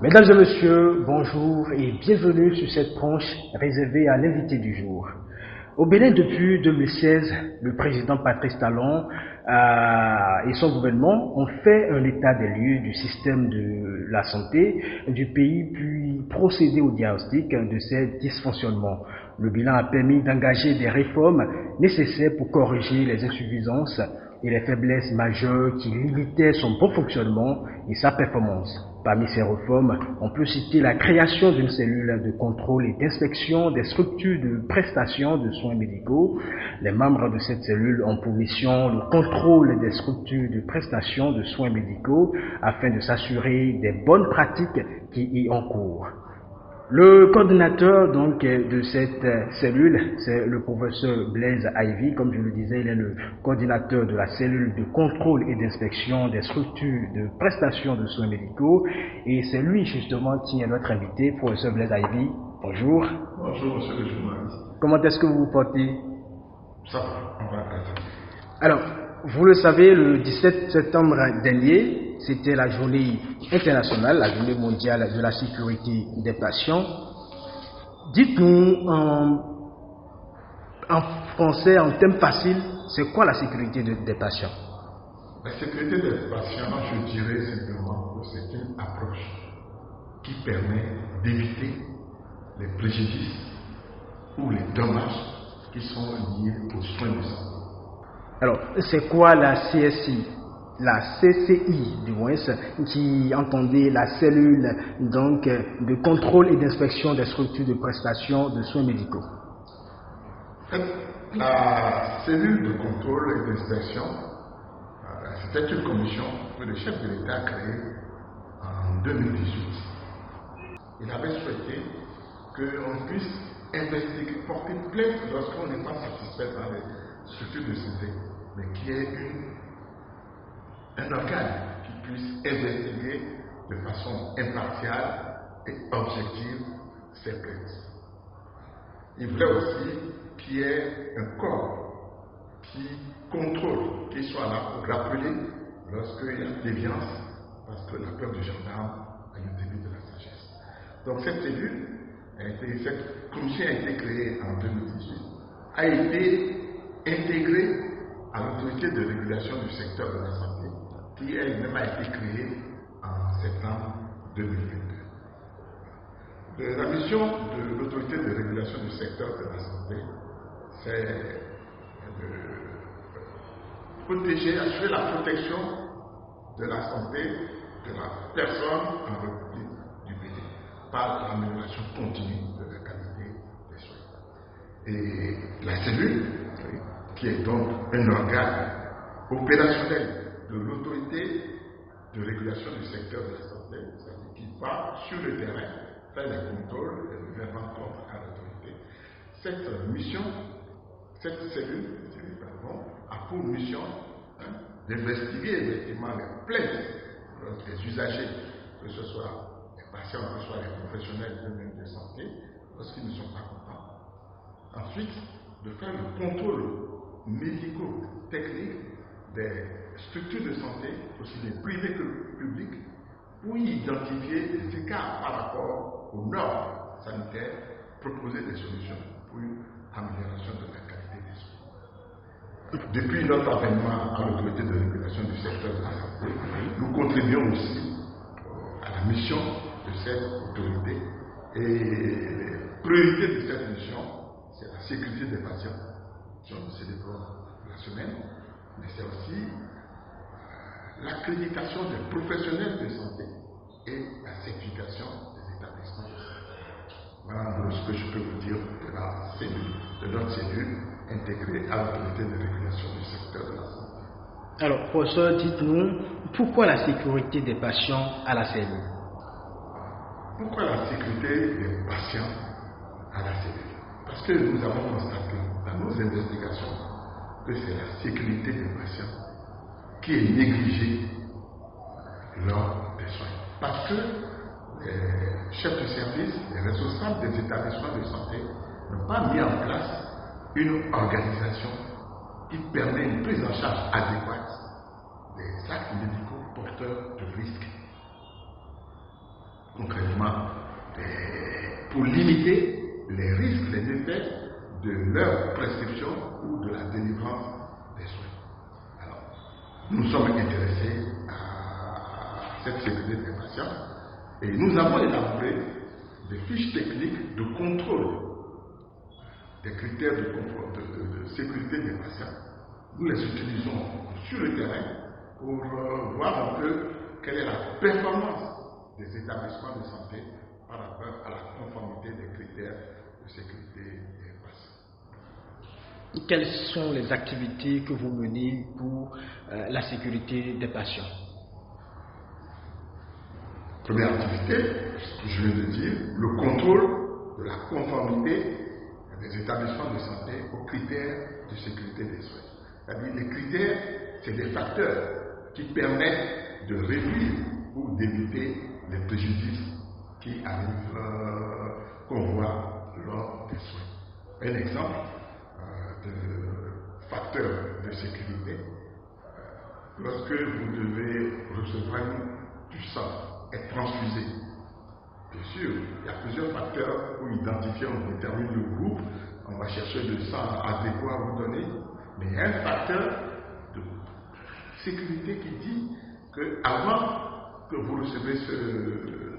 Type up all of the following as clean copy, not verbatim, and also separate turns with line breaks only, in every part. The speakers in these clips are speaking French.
Mesdames et messieurs, bonjour et bienvenue sur cette tranche réservée à l'invité du jour. Au Bénin, depuis 2016, le président Patrice Talon et son gouvernement ont fait un état des lieux du système de la santé du pays, puis procédé au diagnostic de ses dysfonctionnements. Le bilan a permis d'engager des réformes nécessaires pour corriger les insuffisances et les faiblesses majeures qui limitaient son bon fonctionnement et sa performance. Parmi ces réformes, on peut citer la création d'une cellule de contrôle et d'inspection des structures de prestation de soins médicaux. Les membres de cette cellule ont pour mission le contrôle des structures de prestation de soins médicaux afin de s'assurer des bonnes pratiques qui y ont cours. Le coordinateur de cette cellule, c'est le professeur Blaise Ivy. Comme je le disais, il est le coordinateur de la cellule de contrôle et d'inspection des structures de prestation de soins médicaux. Et c'est lui justement qui est notre invité, professeur Blaise Ivy. Bonjour.
Bonjour, monsieur le journaliste.
Comment est-ce que vous vous portez?
Ça va, on va arrêter.
Alors, vous le savez, le 17 septembre dernier, c'était la journée internationale, la journée mondiale de la sécurité des patients. Dites-nous en français, en termes faciles, c'est quoi la sécurité des patients?
La sécurité des patients, je dirais simplement que c'est une approche qui permet d'éviter les préjudices ou les dommages qui sont liés aux soins de santé.
Alors, c'est quoi la CSI? La CCI, du moins, qui entendait la cellule de contrôle et d'inspection des structures de prestation de soins médicaux.
La cellule de contrôle et d'inspection, c'était une commission que le chef de l'État a créée en 2018. Il avait souhaité qu'on puisse investiguer, porter plainte lorsqu'on n'est pas satisfait par les structures de santé, mais qu'il y ait un organe qui puisse investiguer de façon impartiale et objective ces plaintes. Il voulait aussi qu'il y ait un corps qui contrôle, qui soit là pour rappeler lorsqu'il y a déviance, parce que la peur du gendarme a le début de la sagesse. Donc cette cellule, cette commission a été créée en 2018, a été intégrée à l'autorité de régulation du secteur de la santé, qui elle-même a été créée en septembre 2022. La mission de l'autorité de régulation du secteur de la santé, c'est de protéger, assurer la protection de la santé de la personne en République du Bénin par l'amélioration continue de la qualité des soins. Et la cellule, qui est donc un organe opérationnel de l'autorité de régulation du secteur de la santé, c'est-à-dire qui va sur le terrain faire les contrôles et faire rendre compte à l'autorité. Cette cellule a pour mission d'investiguer effectivement les plaintes des usagers, que ce soit les patients, que ce soit les professionnels de santé, lorsqu'ils ne sont pas contents. Ensuite, de faire le contrôle médico-technique des structures de santé, aussi bien privées que publiques, pour y identifier des écarts par rapport aux normes sanitaires, proposer des solutions pour une amélioration de la qualité des soins. Depuis notre avènement à l'autorité de régulation du secteur de la santé, nous contribuons aussi à la mission de cette autorité. Et la priorité de cette mission, c'est la sécurité des patients, qui ont célébré la semaine, mais c'est aussi l'accréditation des professionnels de santé et la certification des établissements. Voilà ce que je peux vous dire de notre cellule intégrée à l'autorité de régulation du secteur de la santé.
Alors, professeur, dites-nous, pourquoi la sécurité des patients à la cellule?
Pourquoi la sécurité des patients à la cellule? Parce que nous avons constaté dans nos investigations que c'est la sécurité des patients qui est négligée lors des soins. Parce que les chefs de service, les responsables des établissements de santé n'ont pas mis en place une organisation qui permet une prise en charge adéquate des actes médicaux porteurs de risques. concrètement pour limiter les risques, les effets de leur prescription ou de la délivrance des soins. Alors, nous sommes intéressés à cette sécurité des patients et nous avons élaboré des fiches techniques de contrôle des critères de sécurité des patients. Nous les utilisons sur le terrain pour voir un peu quelle est la performance des établissements de santé par rapport à la conformité des critères de sécurité des patients.
Quelles sont les activités que vous menez pour la sécurité des patients?
Première activité, je viens de dire, le contrôle de la conformité des établissements de santé aux critères de sécurité des soins. C'est-à-dire les critères, c'est des facteurs qui permettent de réduire ou d'éviter les préjudices qui arrivent, qu'on voit lors des soins. Un exemple de facteur de sécurité, lorsque vous devez recevoir du sang, être transfusé, bien sûr, il y a plusieurs facteurs pour identifier, on détermine le groupe, on va chercher le sang adéquat à vous donner, mais il y a un facteur de sécurité qui dit qu'avant que vous recevez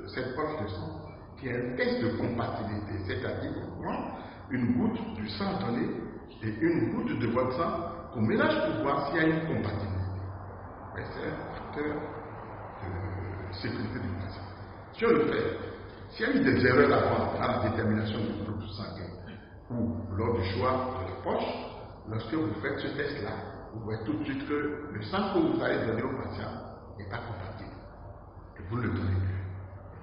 cette poche de sang, qu'il y a un test de compatibilité, c'est-à-dire qu'on prend une goutte du sang donné et une goutte de votre sang qu'on mélange pour voir s'il y a une compatibilité. Mais c'est un facteur de sécurité du patient. Si on le fait, s'il y a eu des erreurs avant dans la détermination du groupe sanguin ou lors du choix de la poche, lorsque vous faites ce test-là, vous voyez tout de suite que le sang que vous allez donner au patient n'est pas compatible. Et vous ne le donnez plus.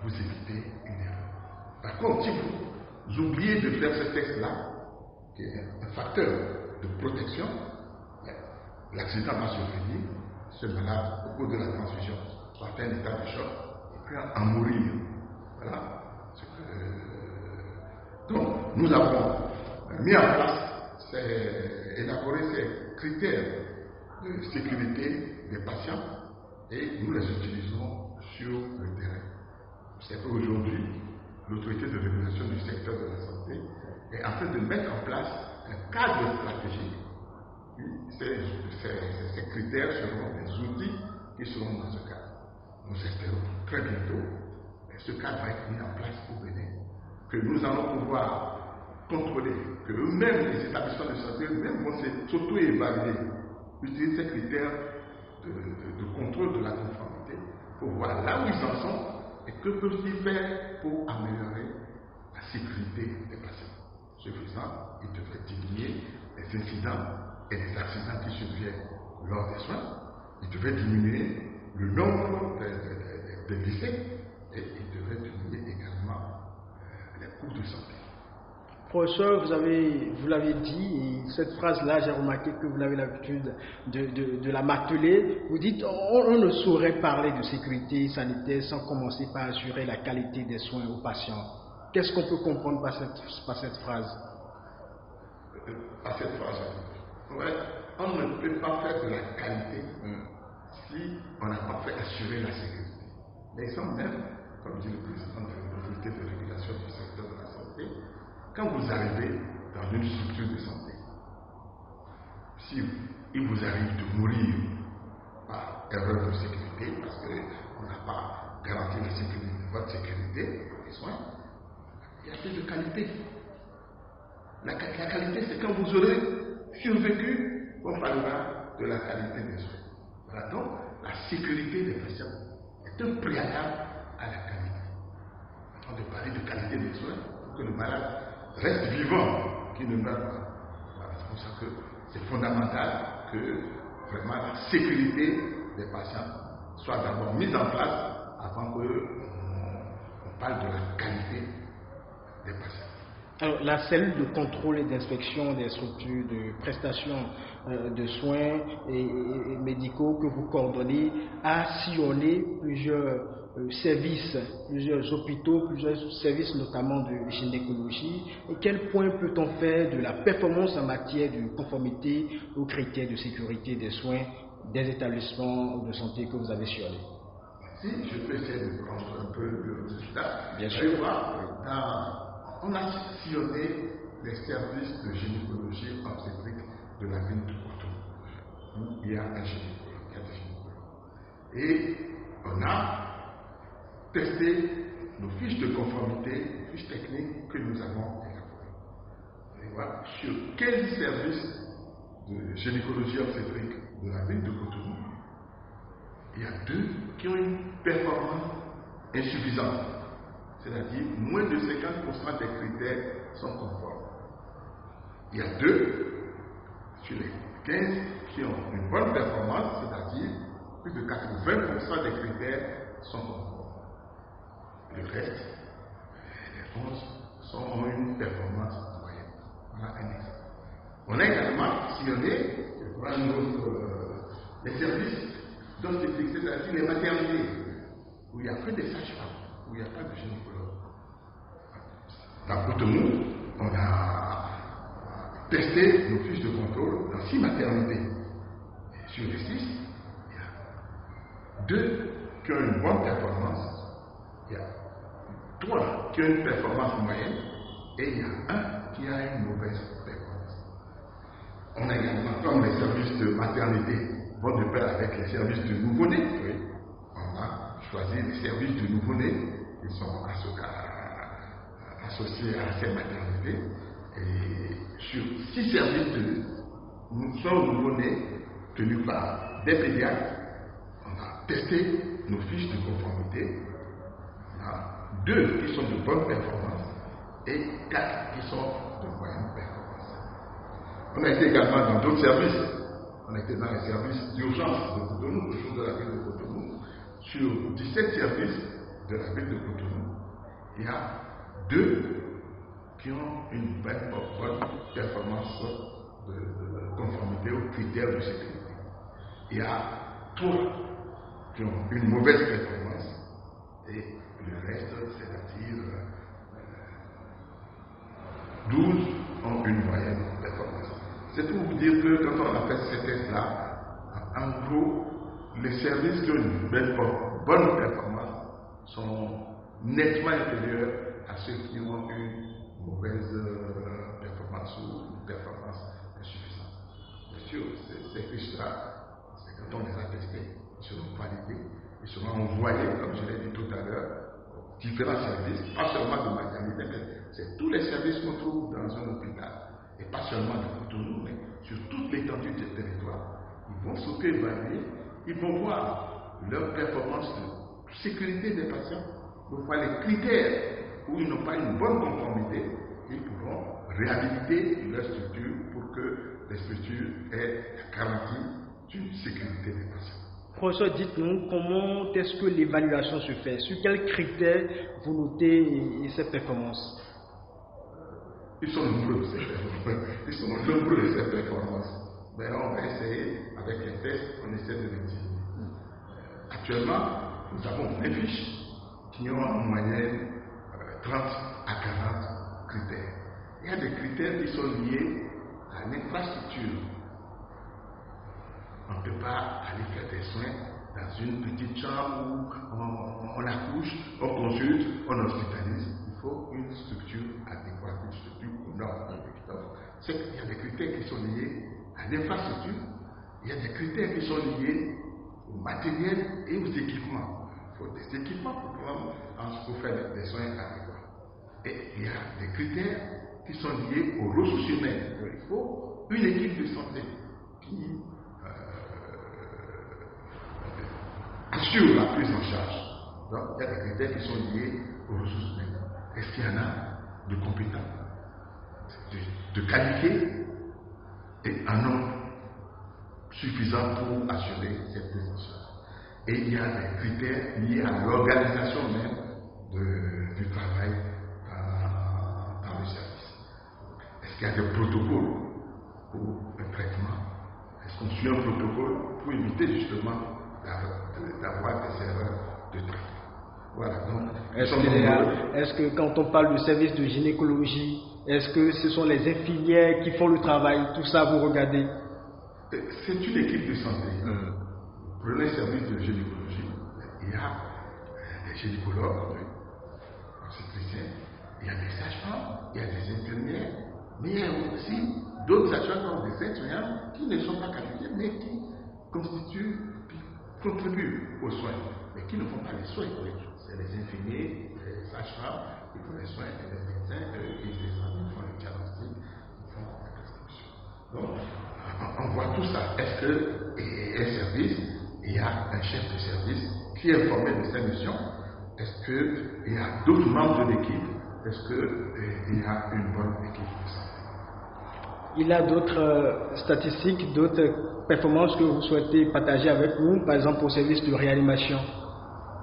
Vous évitez une erreur. Par contre, si vous oubliez de faire ce test-là, qui est un facteur de protection, l'accident va survenir, ce malade, au cours de la transfusion, va faire un état de choc et puis en mourir. Voilà. Donc, nous avons mis en place, élaboré ces critères de sécurité des patients et nous les utilisons sur le terrain. C'est qu'aujourd'hui, l'autorité de régulation du secteur de la santé est en train de mettre en place un cadre stratégique. Ces critères seront des outils qui seront dans ce cadre. Nous espérons très bientôt que ce cadre va être mis en place au Bénin, que nous allons pouvoir contrôler, que eux-mêmes, les établissements de santé, eux-mêmes vont s'auto-évaluer, utiliser ces critères de contrôle de la conformité pour voir là où ils en sont et que peuvent-ils faire pour améliorer la sécurité des patients. Suffisant, ils devraient diminuer les incidents et les accidents qui surviennent lors des soins, ils devraient diminuer le nombre de blessés et ils devraient diminuer également les coûts de santé.
Professeur, vous l'avez dit, et cette phrase-là, j'ai remarqué que vous avez l'habitude de la marteler. Vous dites, on ne saurait parler de sécurité sanitaire sans commencer par assurer la qualité des soins aux patients. Qu'est-ce qu'on peut comprendre par cette phrase?
Par cette phrase, ouais, on ne peut pas faire de la qualité si on n'a pas fait assurer la sécurité. L'exemple même, comme dit le président de l'autorité de régulation du secteur de la santé, quand vous arrivez dans une structure de santé, si il vous arrive de mourir par erreur de sécurité, parce qu'on n'a pas garanti la sécurité, votre sécurité pour les soins, il n'y a plus de qualité. La qualité, c'est quand vous aurez survécu, on parlera de la qualité des soins. Voilà, donc la sécurité des patients est un préalable à la qualité. On de parler de qualité des soins pour que le malade reste vivant, qu'il ne meure pas. Voilà, c'est pour ça que c'est fondamental que vraiment la sécurité des patients soit d'abord mise en place avant qu'on parle de la qualité des patients.
Alors, la cellule de contrôle et d'inspection des structures de prestation de soins et médicaux que vous coordonnez a sillonné plusieurs services, plusieurs hôpitaux, plusieurs services notamment de gynécologie. Et quel point peut-on faire de la performance en matière de conformité aux critères de sécurité des soins des établissements de santé que vous avez sillonnés?
Si je peux essayer de prendre un peu le résultat,
bien
je
sûr.
vais voir, on a sillonné les services de gynécologie obstétrique de la ville de Cotonou, où il y a un gynécologue, il y a des gynécologues. Et on a testé nos fiches de conformité, fiches techniques que nous avons élaborées. Et voilà, sur 15 services de gynécologie obstétrique de la ville de Cotonou, il y a 2 qui ont une performance insuffisante. C'est-à-dire, moins de 50% des critères sont conformes. Il y a 2 sur les 15 qui ont une bonne performance, c'est-à-dire, plus de 80% des critères sont conformes. Le reste, les 11 ont une performance moyenne. Voilà un exemple. On a également sillonné, les services d'obstétrique, c'est-à-dire les maternités, où il n'y a que des sages-femmes, où il n'y a pas de gynécologue. Dans Cotonou, on a testé nos fiches de contrôle dans 6 maternités. Et sur les 6, il y a 2 qui ont une bonne performance, il y a 3 qui ont une performance moyenne, et il y a 1 qui a une mauvaise performance. On a également, comme les services de maternité vont de pair avec les services de nouveau-nés, on a choisi les services de nouveau-nés qui sont associés à ces maternités. Et sur 6 services de nouveau-nés tenus par des pédiatres, on a testé nos fiches de conformité. On a 2 qui sont de bonne performance et 4 qui sont de moyenne performance. On a été également dans d'autres services. On a été dans les services d'urgence de Cotonou, autour de la ville de Cotonou. Sur 17 services de la ville de Cotonou, il y a 2 qui ont une bonne performance de conformité aux critères de sécurité. Il y a 3 qui ont une mauvaise performance et le reste, c'est-à-dire 12 ont une moyenne performance. C'est pour vous dire que quand on a fait ces tests-là, en gros, les services qui ont une bonne performance sont nettement inférieurs à ceux qui ont une mauvaise performance ou une performance insuffisante. Bien sûr, ces fiches-là, c'est quand on les a testés, ils seront validés, ils seront envoyés, comme je l'ai dit tout à l'heure, aux différents services, pas seulement de maternité, mais c'est tous les services qu'on trouve dans un hôpital, et pas seulement de Cotonou, mais sur toute l'étendue du territoire. Ils vont s'auto-évaluer, ils vont voir leur performance de sécurité des patients, ils vont voir les critères où ils n'ont pas une bonne conformité, et ils pourront réhabiliter leur structure pour que les structures aient la garantie d'une sécurité des patients.
Professeur, dites-nous comment est-ce que l'évaluation se fait? Sur quels critères vous notez ces performances?
Ils sont nombreux, ces performances. Mais on va essayer, avec les tests, on essaie de les diminuer. Actuellement, nous avons 20 fiches qui ont en moyenne 30 à 40 critères. Il y a des critères qui sont liés à l'infrastructure. On ne peut pas aller faire des soins dans une petite chambre où on accouche, on consulte, on hospitalise. Il faut une structure adéquate, une structure aux normes. Il y a des critères qui sont liés à l'infrastructure, il y a des critères qui sont liés au matériel et aux équipements. Il faut des équipements pour faire des soins adéquats. Et il y a des critères qui sont liés aux ressources humaines. Il faut une équipe de santé qui assure la prise en charge. Donc, il y a des critères qui sont liés aux ressources humaines. Est-ce qu'il y en a de compétents, de qualité et un nombre suffisant pour assurer cette prise en charge? Et il y a des critères liés à l'organisation même du travail dans le service. Est-ce qu'il y a des protocoles pour le traitement? Est-ce qu'on suit un protocole pour éviter justement d'avoir des erreurs de traitement? Voilà. Donc,
est-ce que quand on parle de service de gynécologie, est-ce que ce sont les infirmières qui font le travail? Tout ça, vous regardez?
C'est une équipe de santé. Prenez le service de gynécologie. il y a des gynécologues, obstétriciens, il y a des sages-femmes, il y a des infirmières, mais il y a aussi d'autres agents comme des aides-soignants qui ne sont pas qualifiés, mais qui contribuent aux soins, mais qui ne font pas les soins. C'est les infirmiers, les sages-femmes qui font les soins, et les médecins qui font le diagnostic, qui font la prescription. Donc, on voit tout ça. Est-ce qu'un service, il y a un chef de service qui est informé de sa mission? Est-ce qu'il y a d'autres membres de l'équipe? Est-ce qu'il y a une bonne équipe de santé?
Il y a d'autres statistiques, d'autres performances que vous souhaitez partager avec nous, par exemple au service de réanimation?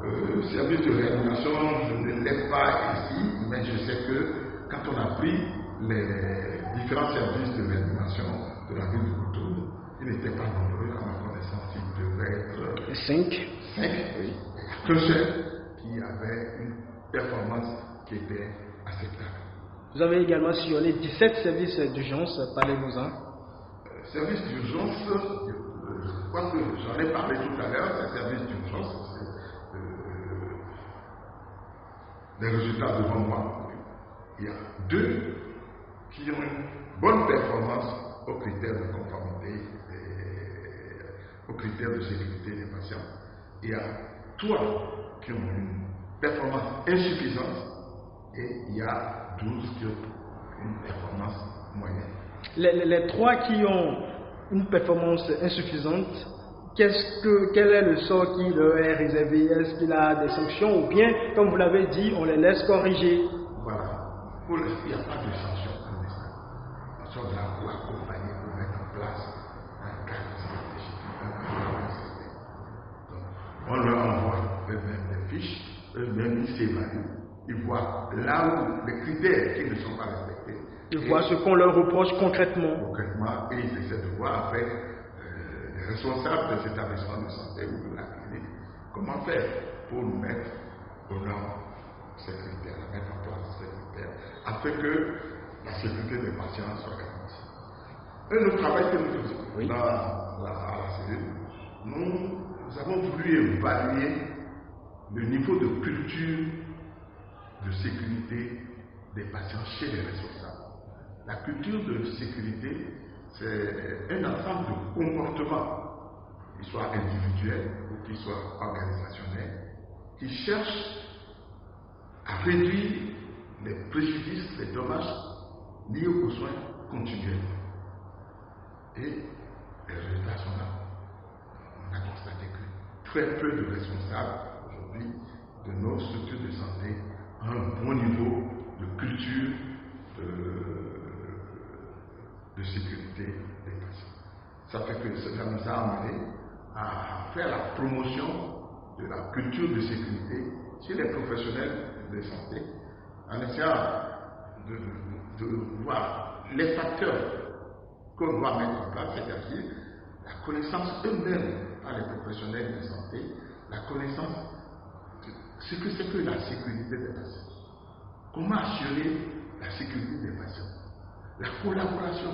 Le service de réanimation, je ne l'ai pas ici, mais je sais que quand on a pris les différents services de réanimation de la ville de Cotonou, ils n'étaient pas nombreux, à ma connaissance, ils devaient être
5.
5, oui. Que seul qui avait une performance qui était acceptable.
Vous avez également sillonné 17 services d'urgence, parlez-nous-en.
Services d'urgence, je crois que j'en ai parlé tout à l'heure, ces services d'urgence, les résultats devant moi. Il y a 2 qui ont une bonne performance aux critères de conformité et aux critères de sécurité des patients. Il y a 3 qui ont une performance insuffisante et il y a 12 qui ont une performance moyenne.
Les 3 qui ont une performance insuffisante, quel est le sort qui leur est réservé? Est-ce qu'il y a des sanctions ou bien, comme vous l'avez dit, on les laisse corriger?
Voilà. Il n'y a pas de sanctions pour l'instant. Nous sommes là pour accompagner, pour mettre en place un cadre de sécurité. On leur envoie eux-mêmes des fiches, eux-mêmes ils s'évaluent, ils voient là où les critères qui ne sont pas respectés.
Ils voient ce qu'on leur reproche concrètement.
Concrètement, et ils essaient de voir avec les responsables des établissements de santé ou de la clinique comment faire pour nous mettre aux normes ces critères, mettre en place ces critères, afin que la sécurité des patients soit garantie. Et le travail que nous faisons à la cellule, nous avons voulu évaluer le niveau de culture de sécurité des patients chez les responsables. La culture de sécurité, c'est un ensemble de comportements, qu'ils soient individuels ou qu'ils soient organisationnels, qui cherchent à réduire les préjudices, les dommages liés aux soins continuels. Et les résultats sont là. On a constaté que très peu de responsables aujourd'hui de nos structures de santé ont un bon niveau de culture de sécurité des patients. Ça fait que cela nous a amené à faire la promotion de la culture de sécurité chez les professionnels de santé, en essayant de voir les facteurs qu'on doit mettre en place, c'est-à-dire la connaissance eux-mêmes par les professionnels de santé, la connaissance de ce que c'est que la sécurité des patients. Comment assurer la sécurité des patients? La collaboration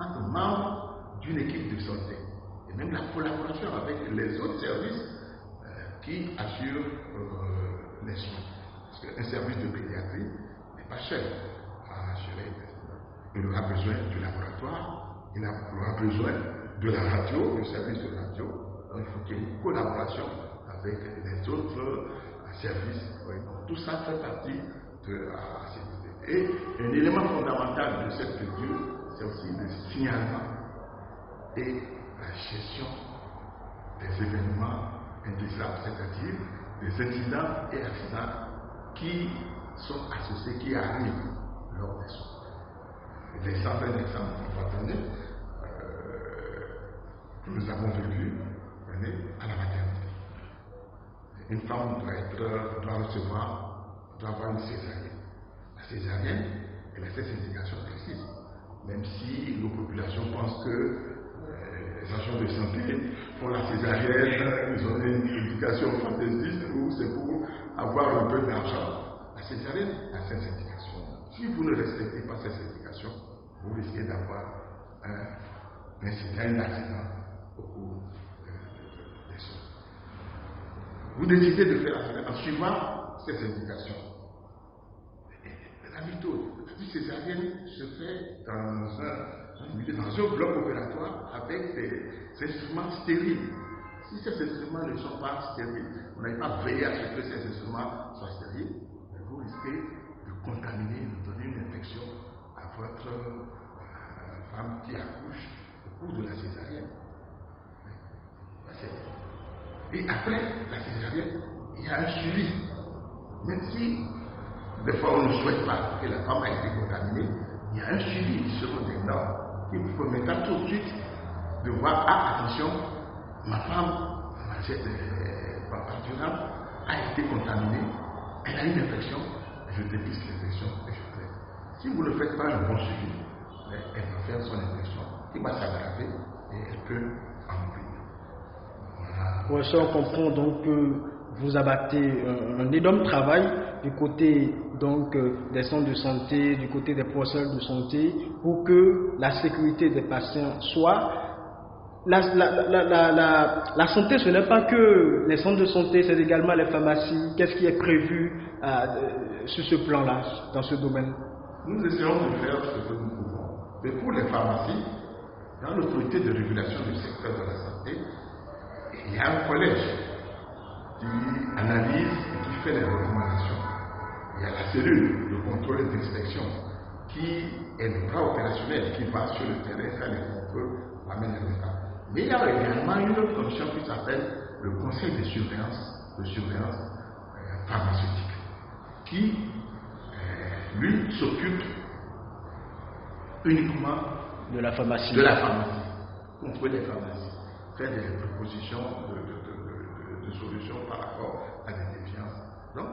entre membres d'une équipe de santé et même la collaboration avec les autres services qui assurent les soins. Parce qu'un service de pédiatrie n'est pas cher à assurer. Il aura besoin du laboratoire, il aura besoin de la radio, du service de radio. Donc il faut qu'il y ait une collaboration avec les autres services. Donc, tout ça fait partie de la sécurité. Et un élément fondamental de cette culture, c'est aussi le signalement et la gestion des événements indésirables, c'est-à-dire des incidents et accidents qui sont associés, qui arrivent lors des soins. L'exemple, un exemple qu'on va donner, que nous avons vécu à la maternité. Une femme doit avoir une césarienne. La césarienne, elle a ses indications précises. Même si nos populations pensent que les agents de santé font la césarienne, ils ont une indication fantaisiste ou c'est pour avoir un peu d'argent. La césarienne a ses indications. Si vous ne respectez pas ces indications, vous risquez d'avoir un accident au cours des soins. vous décidez de faire la césarienne en suivant ces indications. La méthode, la césarienne se fait dans un bloc opératoire avec des instruments stériles. Si ces instruments ne sont pas stériles, vous n'avez pas veillé à ce que ces instruments soient stériles, vous risquez de contaminer, de donner une infection à votre femme qui accouche au cours de la césarienne. Et après la césarienne, il y a un suivi. Même si, des fois, on ne souhaite pas que la femme ait été contaminée, il y a un suivi selon des normes qui vous permettra tout de suite de voir, ah, attention, ma femme, cette partenaire, a été contaminée, elle a une infection, je dépiste l'infection et je traite. Si vous ne faites pas un bon suivi, elle va faire son infection qui va s'aggraver et elle peut en mourir.
Professeur, on comprend donc que vous abattez un énorme travail du côté donc des centres de santé, du côté des professionnels de santé, pour que la sécurité des patients soit. La santé, ce n'est pas que les centres de santé, c'est également les pharmacies. Qu'est-ce qui est prévu sur ce plan-là, dans ce domaine?
Nous essayons de faire ce que nous pouvons. Mais pour les pharmacies, dans l'autorité de régulation du secteur de la santé, il y a un collège qui analyse et qui fait les recommandations. Il y a la cellule de contrôle et d'inspection qui est le bras opérationnel, qui va sur le terrain faire les contrôles, amène les résultats. Mais il y a également une autre commission qui s'appelle le conseil de surveillance pharmaceutique, qui lui s'occupe uniquement
de la pharmacie,
contrôler les pharmacies, faire des propositions de solutions par rapport à des défiances. Donc,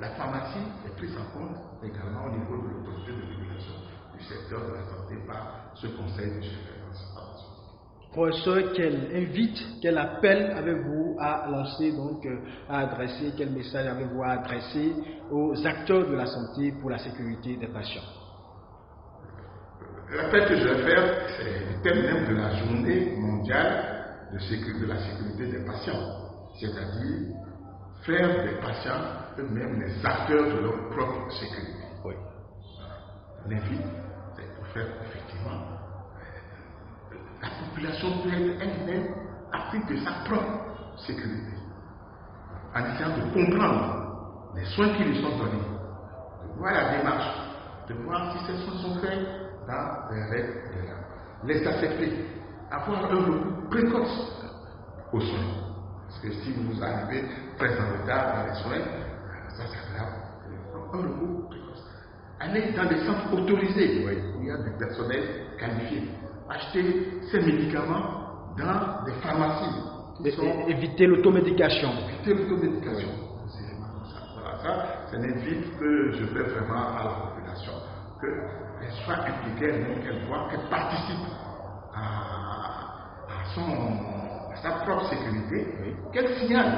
la pharmacie est prise en compte également au niveau de l'autorité de régulation du secteur de la santé par ce conseil de surveillance pharmaceutique.
Professeur, quel appel avez-vous à lancer, donc à adresser, quel message avez-vous à adresser aux acteurs de la santé pour la sécurité des patients?
L'appel que je vais faire, c'est le thème même de la journée mondiale de la sécurité des patients, c'est-à-dire faire des patients eux-mêmes les acteurs de leur propre sécurité.
Oui.
L'invite, c'est pour faire effectivement la population peut être elle-même active de sa propre sécurité, en essayant de comprendre les soins qui lui sont donnés, de voir la démarche, de voir si ces soins sont faits dans les règles de l'art, les accepter, avoir un recours précoce aux soins. Parce que si vous arrivez très en retard dans les soins, ça s'aggrave. Un recours précoce. Aller dans des centres autorisés, où il y a du personnel qualifié. Acheter ces médicaments dans des pharmacies.
Éviter l'automédication.
Éviter l'automédication. Voilà, ça, c'est une invite que je fais vraiment à la population. Qu'elle soit impliquée, qu'elle voit, qu'elle participe à sa propre sécurité, qu'elle signale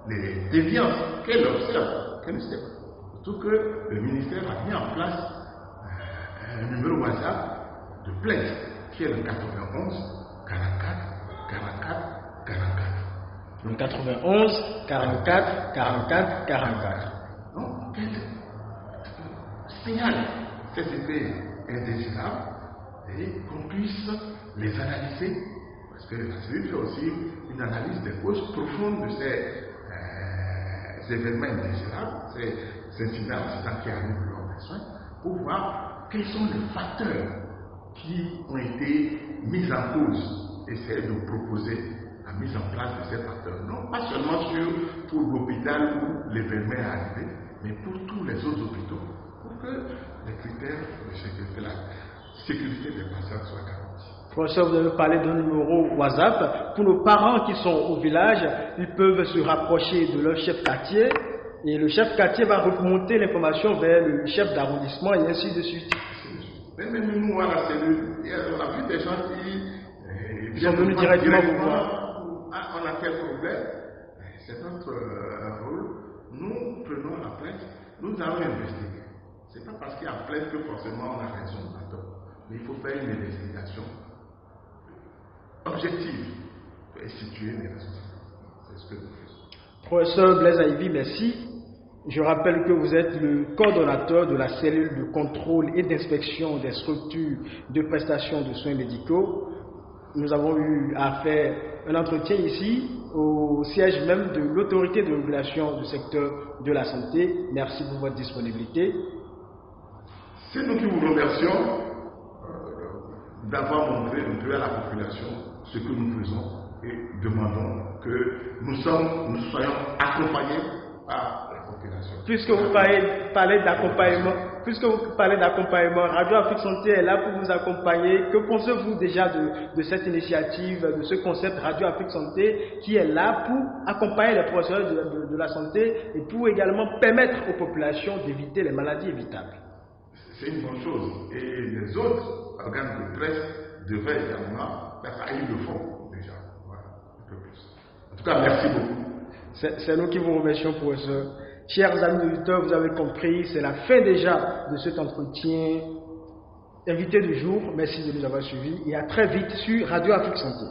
les déviances, qu'elle observe, qu'elle sait. Surtout que le ministère a mis en place un numéro WhatsApp de plainte qui est le 91 44 44 44.
Le 91 44 44 44.
Donc, qu'elle signale ces effets indésirables et qu'on puisse les analyser, parce que la cellule fait aussi une analyse des causes profondes de ces événements indésirables, ces incidents qui arrivent lors des soins, pour voir quels sont les facteurs qui ont été mis en cause, essayer de proposer la mise en place de ces facteurs, non pas seulement pour l'hôpital où l'événement est arrivé, mais pour tous les autres hôpitaux, pour que les critères de sécurité, la sécurité des patients soient garantis.
Professeur, vous avez parlé d'un numéro WhatsApp. Pour nos parents qui sont au village, ils peuvent se rapprocher de leur chef quartier et le chef quartier va remonter l'information vers le chef d'arrondissement et ainsi de suite.
Même nous, à la cellule, on a vu des gens qui
sont venus directement vous voir.
On a quel problème? C'est notre rôle. Nous prenons la plainte, nous allons investiguer. Ce n'est pas parce qu'il y a plainte que forcément on a raison. Mais il faut faire une investigation objective et situer les responsabilités. C'est ce que nous faisons.
Professeur Blaise Aïvi, merci. Je rappelle que vous êtes le coordonnateur de la cellule de contrôle et d'inspection des structures de prestation de soins médicaux. Nous avons eu à faire un entretien ici au siège même de l'autorité de régulation du secteur de la santé. Merci pour votre disponibilité.
C'est nous qui vous remercions d'avoir montré un peu à la population ce que nous faisons et demandons que nous soyons accompagnés par la population.
Puisque vous parlez d'accompagnement, Radio Afrique Santé est là pour vous accompagner. Que pensez-vous déjà de cette initiative, de ce concept Radio Afrique Santé qui est là pour accompagner les professionnels de la santé et pour également permettre aux populations d'éviter les maladies évitables?
C'est une bonne chose. Et les autres organes de presse devraient également faire ça. Ils le font déjà. Voilà, un peu plus. En tout cas, merci beaucoup.
C'est nous qui vous remercions, professeur. Chers amis auditeurs, vous avez compris, c'est la fin déjà de cet entretien. Invité du jour, merci de nous avoir suivis et à très vite sur Radio Afrique Santé.